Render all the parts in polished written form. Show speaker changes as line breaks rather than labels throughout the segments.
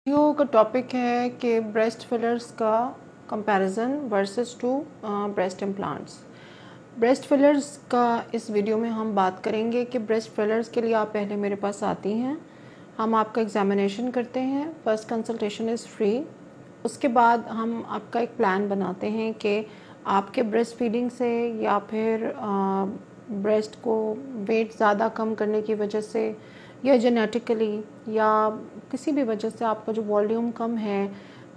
Video का topic है कि ब्रेस्ट फिलर्स का comparison versus two breast implants. Breast fillers का इस वीडियो में हम बात करेंगे कि ब्रेस्ट फिलर्स के लिए आप पहले मेरे पास आती हैं, हम आपका एग्जामिनेशन करते हैं, फर्स्ट कंसल्टेशन इज़ फ्री। उसके बाद हम आपका एक प्लान बनाते हैं कि आपके ब्रेस्ट फीडिंग से या फिर ब्रेस्ट को वेट ज़्यादा कम करने की वजह से या जेनेटिकली या किसी भी वजह से आपका जो वॉल्यूम कम है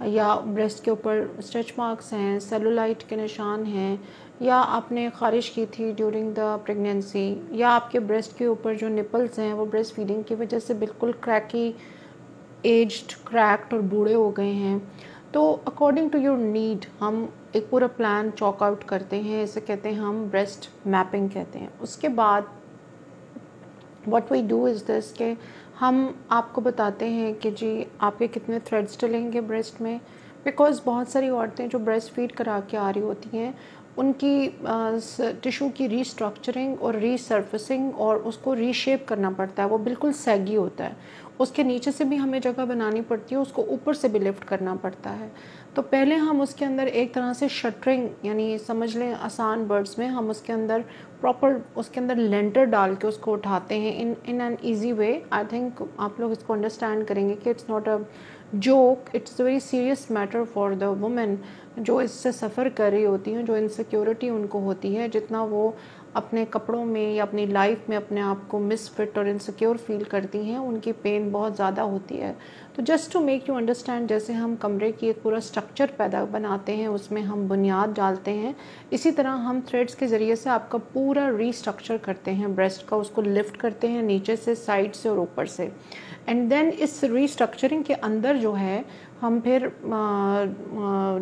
या ब्रेस्ट के ऊपर स्ट्रेच मार्क्स हैं, सेलुलाइट के निशान हैं, या आपने ख़ारिश की थी ड्यूरिंग द प्रेगनेंसी, या आपके ब्रेस्ट के ऊपर जो निपल्स हैं वो ब्रेस्ट फीडिंग की वजह से बिल्कुल क्रैकी, एज्ड, क्रैक्ड और बूढ़े हो गए हैं, तो अकॉर्डिंग टू योर नीड हम एक पूरा प्लान चॉक आउट करते हैं। इसे कहते हैं हम ब्रेस्ट मैपिंग कहते हैं। उसके बाद what we do is this के हम आपको बताते हैं कि जी आपके कितने थ्रेड्स डलेंगे ब्रेस्ट में, बिकॉज़ बहुत सारी औरतें जो ब्रेस्ट फीड करा के आ रही होती हैं उनकी टिश्यू की रीस्ट्रक्चरिंग और रीसर्फेसिंग और उसको रीशेप करना पड़ता है। वो बिल्कुल सैगी होता है, उसके नीचे से भी हमें जगह बनानी पड़ती है, उसको ऊपर से भी लिफ्ट करना पड़ता है। तो पहले हम उसके अंदर एक तरह से शटरिंग, यानी समझ लें आसान वर्ड्स में, हम उसके अंदर प्रॉपर उसके अंदर लेंटर डाल के उसको उठाते हैं in an easy way. I think आप लोग इसको अंडरस्टैंड करेंगे कि it's not a joke, it's a very serious matter for the women जो इससे सफ़र कर रही होती हैं, जो इनसिक्योरिटी उनको होती है। जितना वो अपने कपड़ों में या अपनी लाइफ में अपने आप को मिसफिट और इनसिक्योर फील करती हैं, उनकी पेन बहुत ज़्यादा होती है। तो just to make you understand, जैसे हम कमरे की एक पूरा स्ट्रक्चर बनाते हैं, उसमें हम बुनियाद डालते हैं, इसी तरह हम थ्रेड्स के ज़रिए से आपका पूरा रीस्ट्रक्चर करते हैं ब्रेस्ट का, उसको लिफ्ट करते हैं नीचे से, साइड से और ऊपर से। एंड देन इस रीस्ट्रक्चरिंग के अंदर जो है हम फिर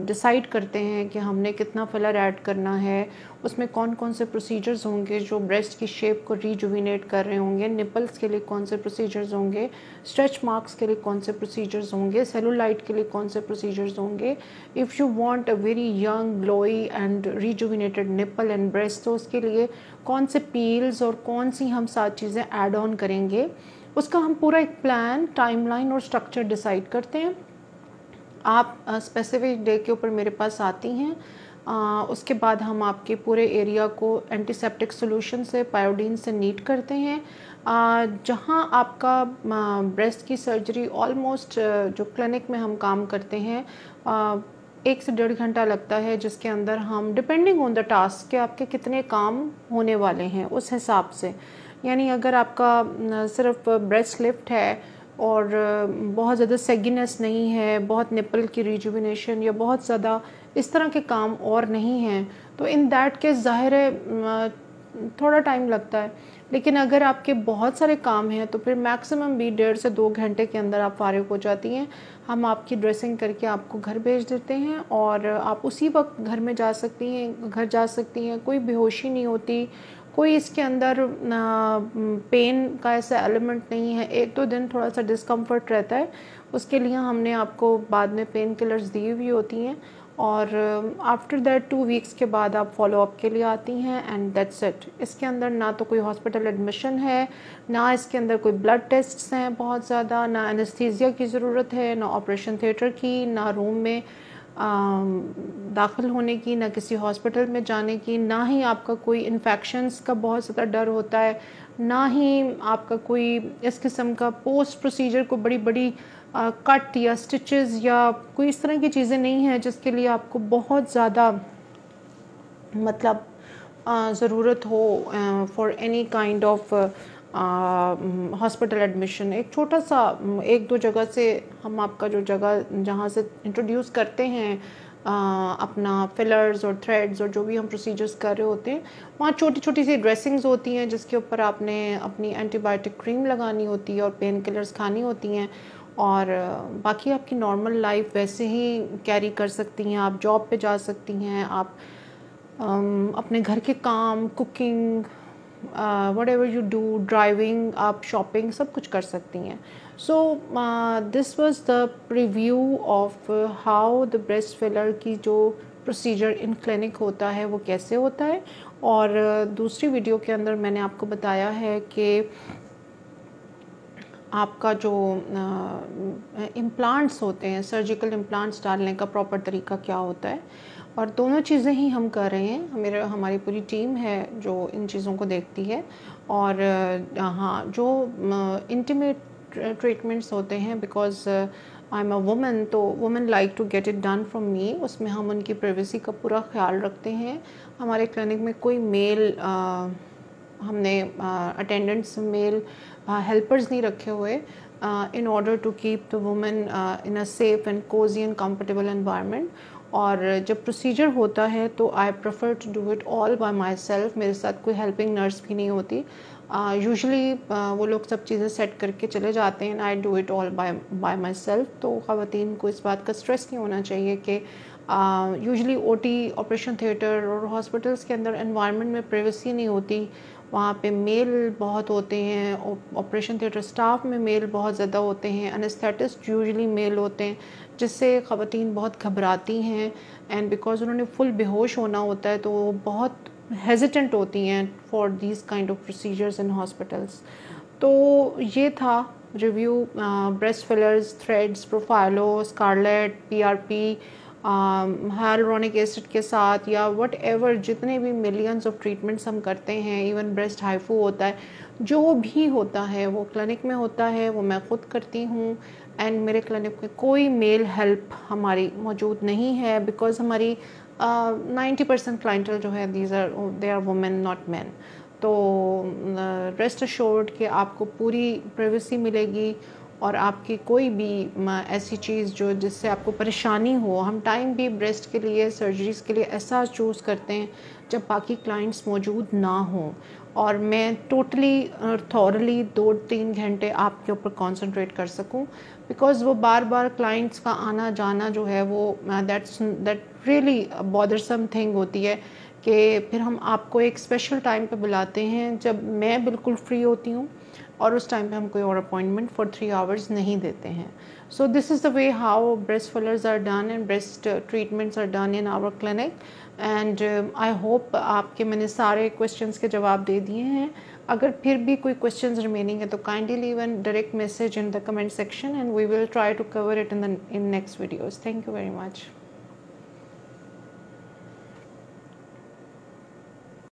डिसाइड करते हैं कि हमने कितना फिलर ऐड करना है, उसमें कौन कौन से प्रोसीजर्स होंगे जो ब्रेस्ट की शेप को रीजुविनेट कर रहे होंगे, निपल्स के लिए कौन से प्रोसीजर्स होंगे, स्ट्रेच मार्क्स के लिए कौन से प्रोसीजर्स होंगे, सेलुलाइट के लिए कौन से प्रोसीजर्स होंगे। If you want a very young, glowy and rejuvenated nipple and breast, तो उसके लिए कौन से पील्स और कौन सी हम सारी चीज़ें ऐड ऑन करेंगे, उसका हम पूरा एक प्लान, टाइमलाइन और स्ट्रक्चर डिसाइड करते हैं। आप स्पेसिफिक डे के ऊपर मेरे पास आती हैं। उसके बाद हम आपके पूरे एरिया को एंटीसेप्टिक सोल्यूशन से, पायोडीन से नीट करते हैं। जहाँ आपका ब्रेस्ट की सर्जरी ऑलमोस्ट जो क्लिनिक में हम काम करते हैं 1 से 1.5 घंटा लगता है, जिसके अंदर हम डिपेंडिंग ऑन द टास्क के आपके कितने काम होने वाले हैं उस हिसाब से, यानी अगर आपका सिर्फ ब्रेस्ट लिफ्ट है और बहुत ज़्यादा सेगिनेस नहीं है, बहुत निपल की रिजुविनेशन या बहुत ज़्यादा इस तरह के काम और नहीं हैं, तो इन दैट केस ज़ाहिर है थोड़ा टाइम लगता है। लेकिन अगर आपके बहुत सारे काम हैं तो फिर मैक्सिमम भी 1.5 से 2 घंटे के अंदर आप फारिग हो जाती हैं। हम आपकी ड्रेसिंग करके आपको घर भेज देते हैं और आप उसी वक्त घर में जा सकती हैं, घर जा सकती हैं। कोई बेहोशी नहीं होती, कोई इसके अंदर पेन का ऐसा एलिमेंट नहीं है। 1-2 दिन थोड़ा सा डिस्कम्फर्ट रहता है, उसके लिए हमने आपको बाद में पेन किलर्स दी हुई होती हैं और आफ्टर दैट 2 वीक्स के बाद आप फॉलोअप के लिए आती हैं एंड दैट्स इट। इसके अंदर ना तो कोई हॉस्पिटल एडमिशन है, ना इसके अंदर कोई ब्लड टेस्ट्स हैं बहुत ज़्यादा, ना एनेस्थीसिया की ज़रूरत है, ना ऑपरेशन थिएटर की, ना रूम में दाखिल होने की, ना किसी हॉस्पिटल में जाने की, ना ही आपका कोई इन्फेक्शंस का बहुत ज़्यादा डर होता है, ना ही आपका कोई इस किस्म का पोस्ट प्रोसीजर को बड़ी बड़ी कट या स्टिचेस या कोई इस तरह की चीज़ें नहीं हैं जिसके लिए आपको बहुत ज़्यादा मतलब ज़रूरत हो for any kind of hospital admission. एक छोटा सा 1-2 जगह से हम आपका जो जगह जहाँ से इंट्रोड्यूस करते हैं अपना फिलर्स और थ्रेड्स और जो भी हम प्रोसीजर्स कर रहे होते हैं, वहाँ छोटी छोटी सी ड्रेसिंग्स होती हैं जिसके ऊपर आपने अपनी एंटीबायोटिक क्रीम लगानी होती है और पेन किलर्स खानी होती हैं और बाकी आपकी नॉर्मल लाइफ वैसे ही कैरी कर सकती हैं। आप जॉब पे जा सकती हैं, आप अपने घर के काम, cooking, whatever you do, driving, आप शॉपिंग, सब कुछ कर सकती हैं। So this was the review of how the breast filler की जो प्रोसीजर इन क्लिनिक होता है वो कैसे होता है। और दूसरी वीडियो के अंदर मैंने आपको बताया है कि आपका जो इम्प्लांट्स होते हैं, सर्जिकल इम्प्लांट्स डालने का प्रॉपर तरीका क्या होता है, और दोनों चीज़ें ही हम कर रहे हैं। हमारी पूरी टीम है जो इन चीज़ों को देखती है। और हाँ, जो इंटीमेट ट्रीटमेंट्स होते हैं, because I am a woman, तो women like to get it done from me, उसमें हम उनकी प्राइवेसी का पूरा ख्याल रखते हैं। हमारे क्लिनिक में कोई मेल हमने अटेंडेंट्स मेल हेल्पर्स नहीं रखे हुए, in order to keep the woman in a safe and cozy and comfortable environment. और जब प्रोसीजर होता है तो I prefer to do it all by myself, मेरे साथ कोई हेल्पिंग नर्स भी नहीं होती। यूजुअली वो लोग सब चीज़ें सेट करके चले जाते हैं, I do it all by my self. तो ख़वातीन को इस बात का स्ट्रेस नहीं होना चाहिए कि यूजुअली ओटी, ऑपरेशन थिएटर और हॉस्पिटल्स के अंदर एनवायरनमेंट में प्राइवेसी नहीं होती, वहाँ पे मेल बहुत होते हैं। ऑपरेशन थिएटर स्टाफ में मेल बहुत ज़्यादा होते हैं, एनेस्थेटिस्ट यूजुअली मेल होते हैं, जिससे ख़वातीन बहुत घबराती हैं। एंड बिकॉज उन्होंने फुल बेहोश होना होता है तो वो बहुत हेजिटेंट होती हैं for these kind of procedures in hospitals. तो ये था review breast fillers, threads, Profhilo, Scarlet, PRP, hyaluronic acid के साथ, या वट एवर जितने भी मिलियंस ऑफ ट्रीटमेंट्स हम करते हैं, इवन ब्रेस्ट हाइफू होता है, जो भी होता है वो क्लिनिक में होता है, वो मैं ख़ुद करती हूँ। एंड मेरे क्लिनिक में कोई मेल हेल्प हमारी मौजूद नहीं है, बिकॉज हमारी 90% क्लाइंटल जो है they are women not man. तो रेस्ट अश्योर्ड कि आपको पूरी प्राइवेसी मिलेगी, और आपकी कोई भी ऐसी चीज़ जो जिससे आपको परेशानी हो, हम टाइम भी ब्रेस्ट के लिए, सर्जरीज़ के लिए ऐसा चूज़ करते हैं जब बाकी क्लाइंट्स मौजूद ना हों, और मैं टोटली थॉरली 2-3 घंटे आपके ऊपर कंसंट्रेट कर सकूं, बिकॉज वो बार बार क्लाइंट्स का आना जाना जो है वो दैट रियली बॉदरसम थिंग होती है, कि फिर हम आपको एक स्पेशल टाइम पे बुलाते हैं जब मैं बिल्कुल फ्री होती हूँ, और उस टाइम पे हम कोई और अपॉइंटमेंट फॉर 3 आवर्स नहीं देते हैं। So this is the way how breast fillers are done and breast treatments are done in our clinic. And I hope आपके मैंने सारे क्वेश्चंस के जवाब दे दिए हैं। अगर फिर भी कोई क्वेश्चंस रिमेनिंग है तो kindly leave an direct message in the comment section, and we will try to cover it in next videos. Thank you very much.